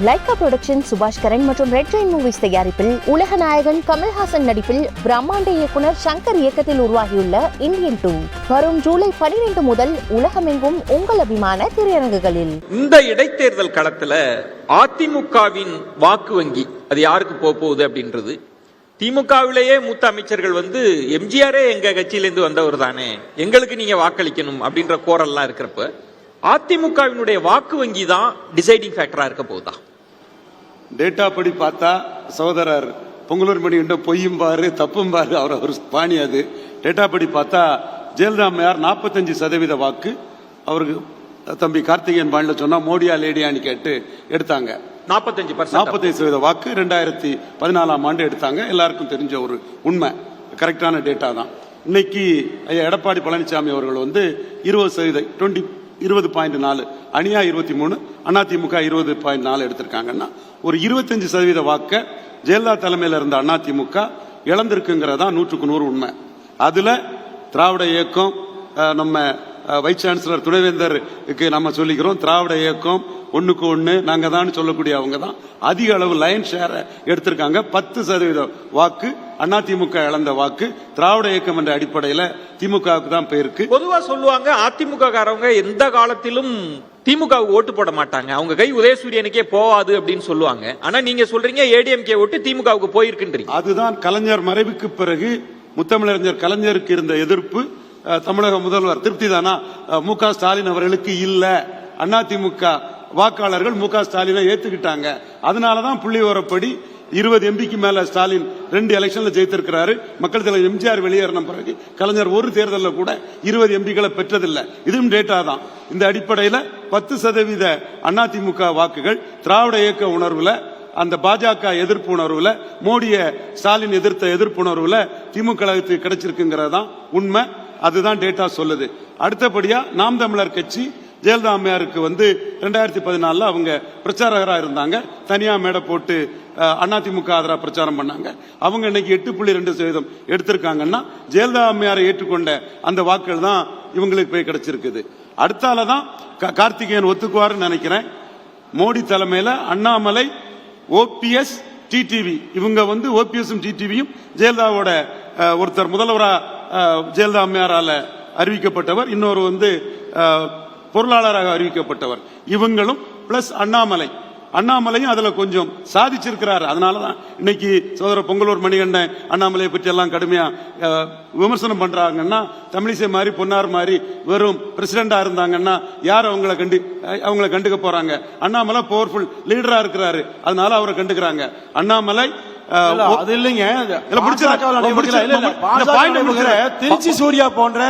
Lyca production சுபாஷ் கரன் மற்றும் red Jain movies தயாரிப்பில் உலக நாயகன் கமல்ஹாசன் நடிப்பில் பிரம்மாண்ட இயக்குனர் சங்கர் இயக்கத்தில் உருவாகியுள்ள இந்தியன் 2 வரும் ஜூலை 12 முதல் உலகமெங்கும் உங்கள் அபிமான திரையரங்குகளில். இந்த இடைத்தேர்தல் களத்துல அதிமுகவின் வாக்கு வங்கி அது யாருக்கு போகுது அப்படின்றது, திமுகவிலேயே மூத்த அமைச்சர்கள் எம்ஜிஆரே எங்க கட்சியிலிருந்து வந்தவர் தானே, எங்களுக்கு நீங்க வாக்களிக்கணும் அப்படின்ற கோரல்லாம் இருக்கிறப்ப அதிமுகவினுடைய வாக்கு வங்கி தான் டிசைடிங் ஃபேக்டரா இருக்க போகுதா? டேட்டா படி பார்த்தா சகோதரர் பொங்கலூர் மணி பொய்யும் பாரு தப்பும் பாரு அவர் பாணி. அது டேட்டா படி பார்த்தா ஜெயலலிதா அம்மையார் 45% வாக்கு அவருக்கு தம்பி கார்த்திகேயன் பாணில சொன்னா மோடியா லேடியான்னு கேட்டு எடுத்தாங்க. 45% வாக்கு 2014ஆம் ஆண்டு எடுத்தாங்க. எல்லாருக்கும் தெரிஞ்ச ஒரு உண்மை, கரெக்டான டேட்டா தான். இன்னைக்கு எடப்பாடி பழனிசாமி அவர்கள் 20% 20.4 அணியா 23 அதிமுக 20.4 எடுத்திருக்காங்கன்னா ஒரு 25% வாக்க ஜெயலலிதா தலைமையில் இருந்த அதிமுக இழந்திருக்குங்கிறதா 100% உண்மை. அதுல திராவிட இயக்கம், நம்ம வைஸ் சான்சலர் துணைவேந்தருக்கு நம்ம சொல்லிக்கிறோம், திராவிட இயக்கம் ஒண்ணுக்கு ஒண்ணு நாங்க தான் சொல்லக்கூடிய அவங்க தான் அதிக அளவு லைன் ஷேர் எடுத்திருக்காங்க. 10% வாக்கு அதிமுக இழந்த வாக்கு திராவிட இயக்கம் என்ற அடிப்படையில் திமுகவுக்கு தான் போயிருக்கு. பொதுவா சொல்லுவாங்க அதிமுக காரவங்க எந்த காலத்திலும் திமுக ஓட்டு போட மாட்டாங்க, அவங்க கை உதயசூரியனுக்கே போவாது அப்படின்னு சொல்லுவாங்க. ஆனா நீங்க சொல்றீங்க ஏடிஎம்கே ஓட்டு திமுகவுக்கு போயிருக்குன்றீங்க. அதுதான் கலைஞர் மறைவுக்கு பிறகு முத்தமிழறிஞர் கலைஞருக்கு இருந்த எதிர்ப்பு தமிழக முதல்வர் திருப்தி தானா மு.க. ஸ்டாலின் அவர்களுக்கு இல்ல. அதிமுக வாக்காளர்கள் மு.க. ஸ்டாலினை ஏத்துக்கிட்டாங்க. அதனாலதான் புள்ளி விவரப்படி 20 எம்பிக்கு மேல ஸ்டாலின் 2 எலெக்ஷன்ல ஜெயித்திருக்கிறாரு. மக்கள் தலைவர் எம்ஜிஆர் வெளியேறின பிறகு கலைஞர் ஒரு தேர்தலில் கூட 20 எம்பிக்களை பெற்றதில்லை. இதுவும் டேட்டா தான். இந்த அடிப்படையில் 10% அதிமுக வாக்குகள் திராவிட இயக்க உணர்வுல, அந்த பாஜக எதிர்ப்பு உணர்வுல, மோடிய ஸ்டாலின் எதிர்த்த எதிர்ப்பு உணர்வுல திமுக கிடைச்சிருக்குங்கிறதான் உண்மை. அதுதான் டேட்டா சொல்லுது. அடுத்தபடியா நாம் தமிழர் கட்சி ஜெயலலிதா அம்மையாருக்கு 2014 அவங்க பிரச்சாரகராக இருந்தாங்க. தனியா மேடை போட்டு அதிமுக ஆதரவு பிரச்சாரம் பண்ணாங்க. அவங்க இன்னைக்கு 8.2% எடுத்திருக்காங்கன்னா ஜெயலலிதா அம்மையாரை ஏற்றுக்கொண்ட அந்த வாக்குகள் தான் இவங்களுக்கு போய் கிடைச்சிருக்குது. அடுத்தாலதான் கார்த்திகேயன் ஒத்துக்குவாருன்னு நினைக்கிறேன். மோடி தலைமையில அண்ணாமலை, ஓபிஎஸ், டிடிவி இவங்க ஓபிஎஸும் டிடிவியும் ஜெயலலிதாவோட ஒருத்தர் முதல்வரா ஜெயலலிதா அம்மையாரால அறிவிக்கப்பட்டவர், இன்னொரு பொருளாளராக அறிவிக்கப்பட்டவர். இவங்களும் பிளஸ் அண்ணாமலையும் அதுல கொஞ்சம் சாதிச்சிருக்கிறார். அதனாலதான் இன்னைக்கு சகோதரர் பொங்கலூர் மணிகண்டன் அண்ணாமலையை பற்றி எல்லாம் கடுமையா விமர்சனம் பண்றாங்கன்னா, தமிழிசை மாதிரி பொன்னார் மாதிரி வெறும் பிரசிடண்டா இருந்தாங்கன்னா யார் அவங்களை கண்டுக்க போறாங்க? அண்ணாமலை பவர்ஃபுல் லீடரா இருக்கிறாரு, அதனால அவரை கண்டுக்கிறாங்க. அண்ணாமலை அது இல்லைங்க, திருச்சி சூர்யா போன்ற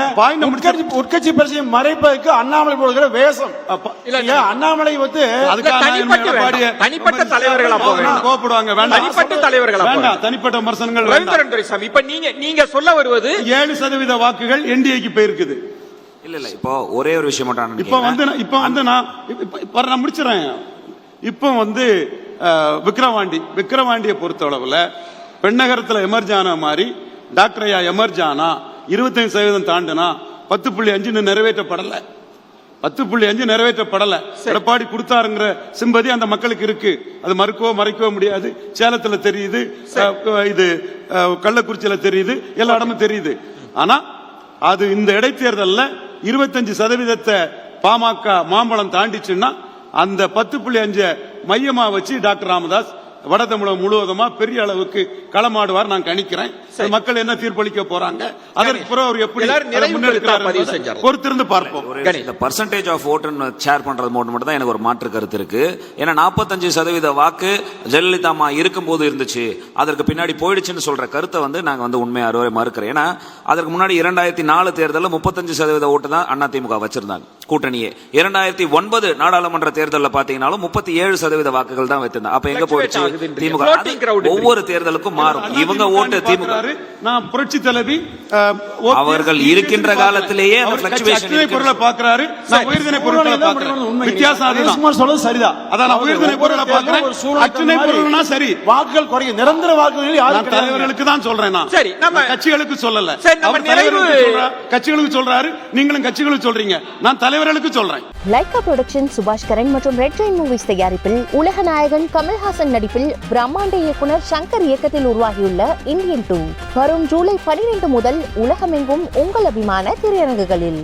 உட்கட்சி பிரச்சனை மறைப்பதற்கு அண்ணாமலை போடுகிற வேஷம். அண்ணாமலை தனிப்பட்ட தலைவர்களா கோபப்படுவாங்க. தனிப்பட்ட விமர்சனங்கள். இப்ப நீங்க சொல்ல வருவது 7% வாக்குகள் என்டிஏக்கு போயிருக்குது. இல்ல இப்போ ஒரே ஒரு விஷயம் மட்டும் இப்ப நான் முடிச்சிடறேன். இப்ப விக்கிரவாண்டியை பொறுத்தளவுல பெண்ணகரத்தில் எமர்ஜானா மாதிரி டாக்டர் ஐயா எமர்ஜானா 25% தாண்டினா 10.5 நிறைவேற்றப்படல. 10.5 நிறைவேற்றப்படல. எடப்பாடி கொடுத்தாருங்கிற சிம்பதி அந்த மக்களுக்கு இருக்கு. அது மறைக்கவோ முடியாது. சேலத்துல தெரியுது, இது கள்ளக்குறிச்சியில தெரியுது, எல்லா இடமும் தெரியுது. ஆனா அது இந்த இடைத்தேர்தல்ல 25% பாமக மாம்பழம் தாண்டிச்சுன்னா அந்த 10.5 மையமா வச்சு டாக்டர் ராமதாஸ் வட தமிழகம் முழுவதுமா பெரிய அளவுக்கு களமாடுவார் நான் கணிக்கிறேன். மக்கள் என்ன தீர்ப்பளிக்க போறாங்க, அதற்கு பிறகு அவர் எப்படி பொறுத்திருந்து பார்ப்போம். இந்த பர்சன்டேஜ் ஆஃப் ஓட் ஷேர் பண்றது மட்டும் தான் எனக்கு ஒரு மாற்று கருத்து இருக்கு. ஏன்னா 45% வாக்கு ஜெயலலிதா அம்மா இருக்கும் போது இருந்துச்சு, அதற்கு பின்னாடி போயிடுச்சுன்னு சொல்ற கருத்தை நாங்க உண்மையா மறுக்கிறேன். ஏன்னா அதற்கு முன்னாடி 2004 தேர்தலில் 35% ஓட்டு தான் அதிமுக வச்சிருந்தாங்க கூட்டணியே. 2009 நாடாளுமன்ற தேர்தலில் பாத்தீங்கன்னாலும் 37% வாக்குகள் தான் வைத்திருந்தாங்க. அப்ப எங்க போயிடுச்சு திமுக? ஒவ்வொரு தேர்தலுக்கும் மாறும். இவங்க ஓட்டு திமுக. நான் புரட்சி தலைவி அவர்கள் இருக்கின்ற காலத்திலேயே அந்த fluctuation இருக்கு. பொருளை பாக்குறாரு, நான் உயர்திணை பொருட்களை பாக்குறேன். வித்தியாசம் அதுதான். சொல்றது சரிதான். அதான் நான் உயர்திணை பொருளை பாக்குறேன். அச்சுணை பொருள்னா சரி. வாக்குகள் குறைய நிரந்தர வாக்குகள் நான் தலைவர்களுக்கு தான் சொல்றேன். நான் சரி, நம்ம கட்சிகளுக்கு சொல்லல. சரி, நம்ம கட்சிகளுக்கு சொல்றாரு, நீங்களும் கட்சிகளுக்கு சொல்றீங்க. நான் தலைவர்களுக்கு சொல்றேன். லைகா புரொடக்ஷன் சுபாஷ் கரன் மற்றும் ரெட் ஜெயின் மூவிஸ் தயாரிப்பில் உலக நாயகன் கமல்ஹாசன் நடிப்பில் பிரம்மாண்ட இயக்குனர் சங்கர் இயக்கத்தில் உருவாகியுள்ள இந்தியன் 2 வரும் ஜூலை 12 முதல் உலகமெங்கும் உங்கள் அபிமான திரையரங்குகளில்.